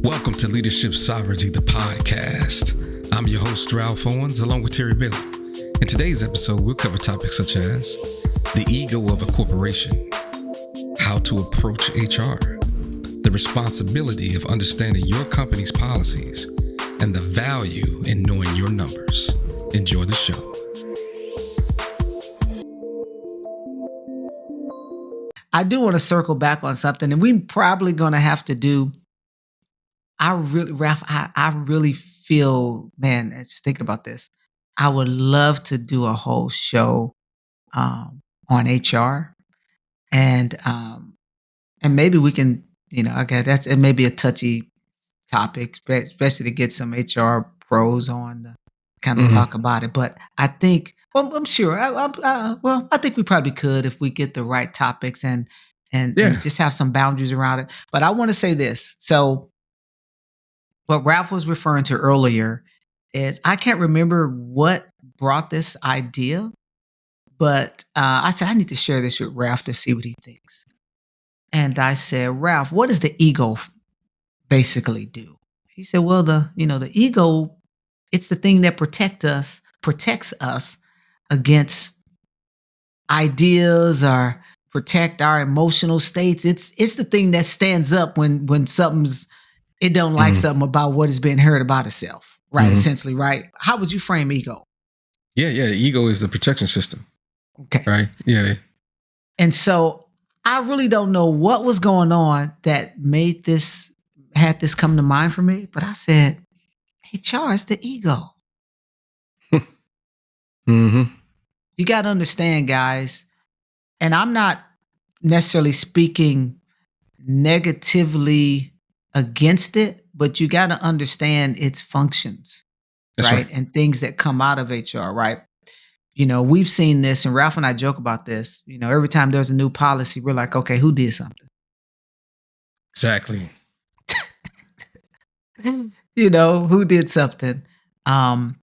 Welcome to Leadership Sovereignty, the podcast. I'm your host, Ralph Owens, along with Terry Bailey. In today's episode, we'll cover topics such as the ego of a corporation, how to approach HR, the responsibility of understanding your company's policies, and the value in knowing your numbers. Enjoy the show. I do want to circle back on something, and we're probably going to have to do. Ralph, I really feel, man, just thinking about this, I would love to do a whole show on HR, and maybe we can, okay, it may be a touchy topic, especially to get some HR pros on to kind of talk about it. But I think, well, I'm sure, I think we probably could if we get the right topics and just have some boundaries around it. But I want to say this. So what Ralph was referring to earlier is, I can't remember what brought this idea, but I said, I need to share this with Ralph to see what he thinks. And I said, Ralph, what does the ego basically do? He said, well, the ego, it's the thing that protects us against ideas or protect our emotional states. It's the thing that stands up when it don't like something about what is being heard about itself, right? Essentially, right? How would you frame ego? Yeah. Ego is the protection system. Okay. Right? Yeah. And so I really don't know what was going on that had this come to mind for me, but I said, HR is the ego. You got to understand, guys, and I'm not necessarily speaking negatively against it, but you got to understand its functions, right? And things that come out of HR, right? We've seen this, and Ralph and I joke about this. Every time there's a new policy, we're like, okay, who did something? Exactly. Who did something? And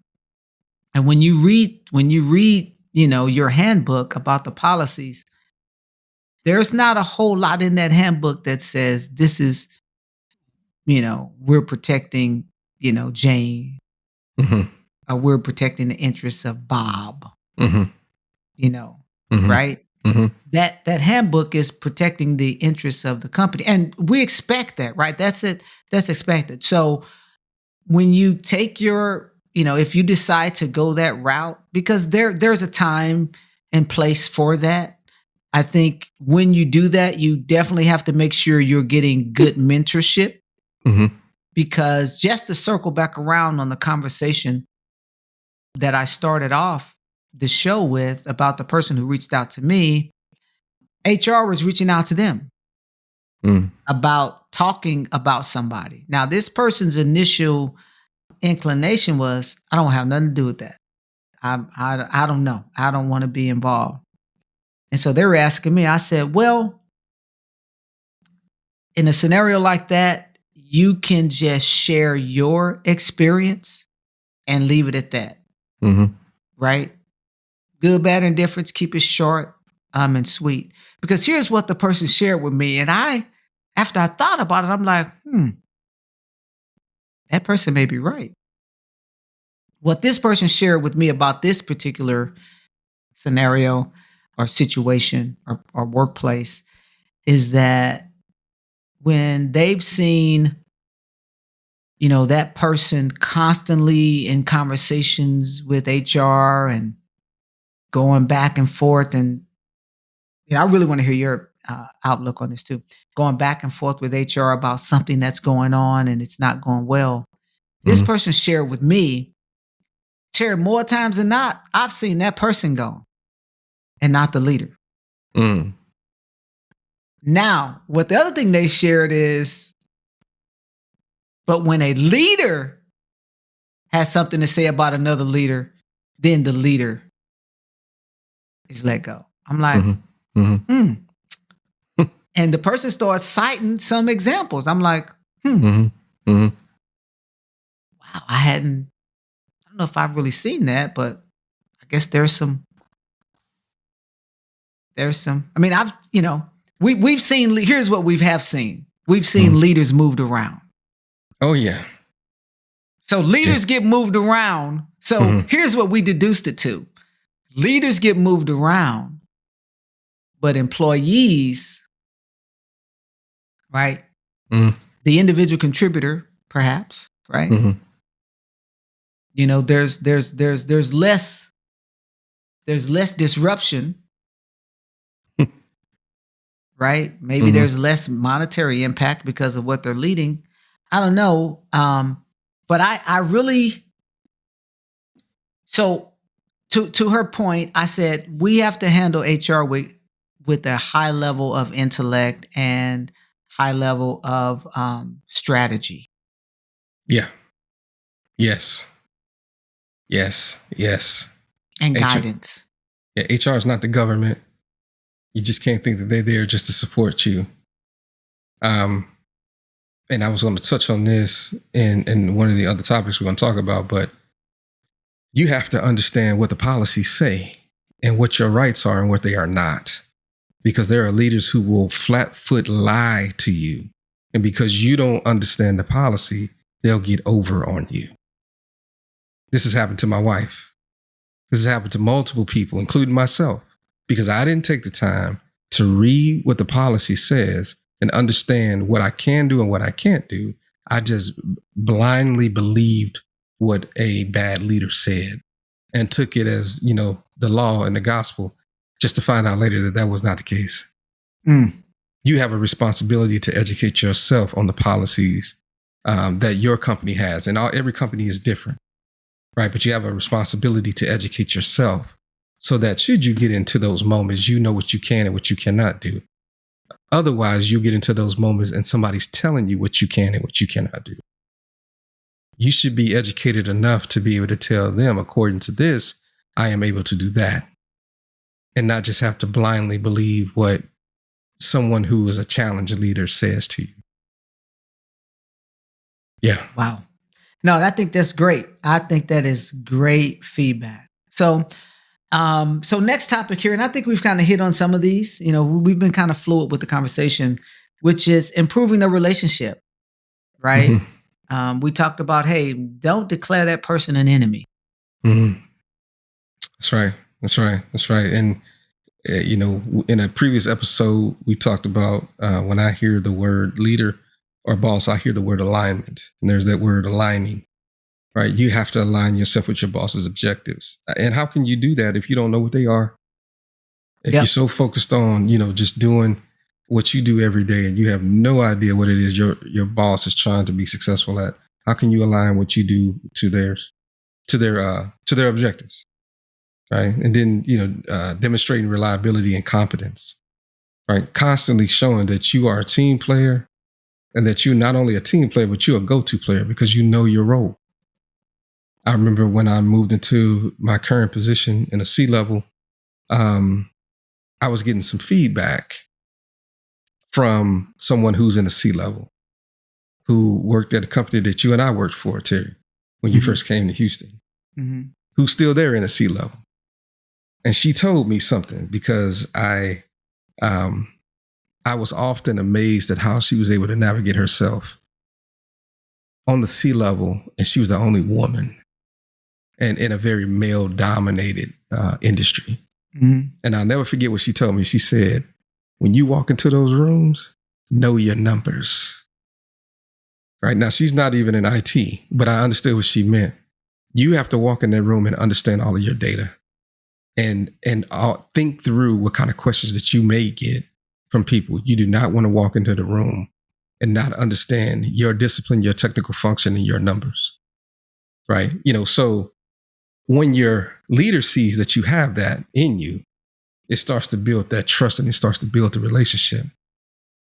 when you read, your handbook about the policies, there's not a whole lot in that handbook that says this is, we're protecting, Jane, or we're protecting the interests of Bob, right? That handbook is protecting the interests of the company. And we expect that, right? That's it. That's expected. So when you take if you decide to go that route, because there's a time and place for that. I think when you do that, you definitely have to make sure you're getting good mentorship. Because just to circle back around on the conversation that I started off the show with about the person who reached out to me, HR was reaching out to them about talking about somebody. Now, this person's initial inclination was, I don't have nothing to do with that. I don't know. I don't want to be involved. And so they were asking me, I said, well, in a scenario like that, you can just share your experience and leave it at that. Right? Good, bad, and difference. Keep it short and sweet. Because here's what the person shared with me. And after I thought about it, I'm like, that person may be right. What this person shared with me about this particular scenario or situation or workplace is that when they've seen that person constantly in conversations with HR and going back and forth, and I really want to hear your outlook on this too. Going back and forth with HR about something that's going on and it's not going well. This person shared with me, Terry, more times than not, I've seen that person go and not the leader. Now, what the other thing they shared is, but when a leader has something to say about another leader, then the leader is let go. I'm like, And the person starts citing some examples. I'm like, wow, I don't know if I've really seen that, but I guess there's some, I mean, we've seen, here's what we have seen. We've seen leaders moved around. Oh, yeah. So leaders get moved around. So here's what we deduced it to. Leaders get moved around, but employees, right? The individual contributor, perhaps, right? You know, there's less disruption, right? Maybe there's less monetary impact because of what they're leading. I don't know. But I really, so to her point, I said we have to handle HR with a high level of intellect and high level of strategy. Yeah. Yes. Yes. Yes. And guidance. Yeah, HR is not the government. You just can't think that they're there just to support you. And I was going to touch on this in one of the other topics we're going to talk about, but you have to understand what the policies say and what your rights are and what they are not. Because there are leaders who will flat foot lie to you. And because you don't understand the policy, they'll get over on you. This has happened to my wife. This has happened to multiple people, including myself, because I didn't take the time to read what the policy says and understand what I can do and what I can't do. I just blindly believed what a bad leader said and took it as, you know, the law and the gospel, just to find out later that that was not the case. You have a responsibility to educate yourself on the policies that your company has. And every company is different, right? But you have a responsibility to educate yourself so that should you get into those moments, you know what you can and what you cannot do. Otherwise, you get into those moments and somebody's telling you what you can and what you cannot do. You should be educated enough to be able to tell them, according to this, I am able to do that. And not just have to blindly believe what someone who is a challenge leader says to you. Yeah. Wow. No, I think that's great. I think that is great feedback. So next topic here, and I think we've kind of hit on some of these. You know, we've been kind of fluid with the conversation, which is improving the relationship, right? We talked about, hey, don't declare that person an enemy. That's right. That's right. That's right. And, you know, in a previous episode, we talked about when I hear the word leader or boss, I hear the word alignment. And there's that word aligning, right? You have to align yourself with your boss's objectives. And how can you do that if you don't know what they are? If you're so focused on, you know, just doing what you do every day and you have no idea what it is your boss is trying to be successful at, how can you align what you do to their objectives? Right. And then, you know, demonstrating reliability and competence, right? Constantly showing that you are a team player and that you're not only a team player, but you're a go-to player because you know your role. I remember when I moved into my current position in a C-level, I was getting some feedback from someone who's in a C-level who worked at a company that you and I worked for, Terry, when you first came to Houston, who's still there in a C-level. And she told me something because I was often amazed at how she was able to navigate herself on the C-level, and she was the only woman, and in a very male-dominated industry. And I'll never forget what she told me. She said, when you walk into those rooms, know your numbers. Right now, she's not even in IT, but I understood what she meant. You have to walk in that room and understand all of your data. And think through what kind of questions that you may get from people. You do not want to walk into the room and not understand your discipline, your technical function, and your numbers, right? You know, so when your leader sees that you have that in you, it starts to build that trust and it starts to build the relationship.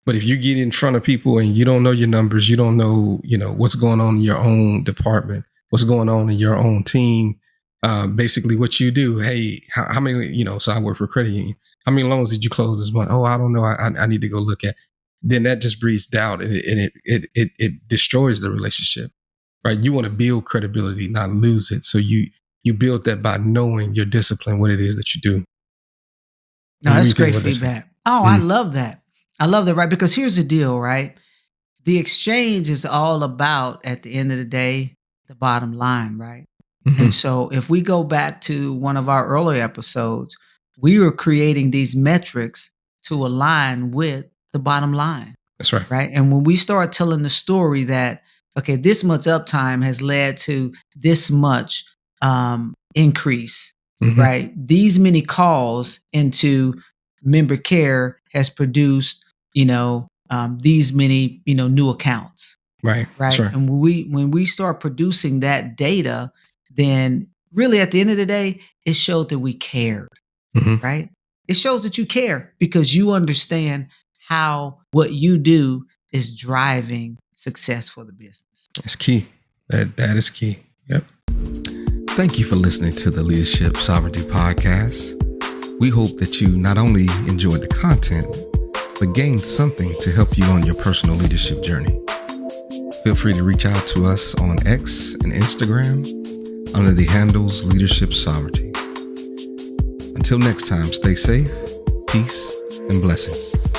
But if you get in front of people and you don't know your numbers, you don't know, you know, what's going on in your own department, what's going on in your own team, basically what you do. Hey, how many, you know, so I work for a credit union. How many loans did you close this month? Oh, I don't know. I need to go look at. Then that just breeds doubt and it destroys the relationship, right? You want to build credibility, not lose it. So you build that by knowing your discipline, what it is that you do. No, that's great feedback. Oh, I love that. I love that, right? Because here's the deal, right? the exchange is all about, at the end of the day, the bottom line, right? And so if we go back to one of our earlier episodes, we were creating these metrics to align with the bottom line, That's right. right? And when we start telling the story that, okay, this much uptime has led to this much increase, right? These many calls into member care has produced, these many, new accounts, Right. That's right? right. And when we start producing that data, then really at the end of the day, it showed that we cared, right? It shows that you care because you understand how what you do is driving success for the business. That's key. That is key. Yep. Thank you for listening to the Leadership Sovereignty Podcast. We hope that you not only enjoyed the content, but gained something to help you on your personal leadership journey. Feel free to reach out to us on X and Instagram under the handles Leadership Sovereignty. Until next time, stay safe, peace, and blessings.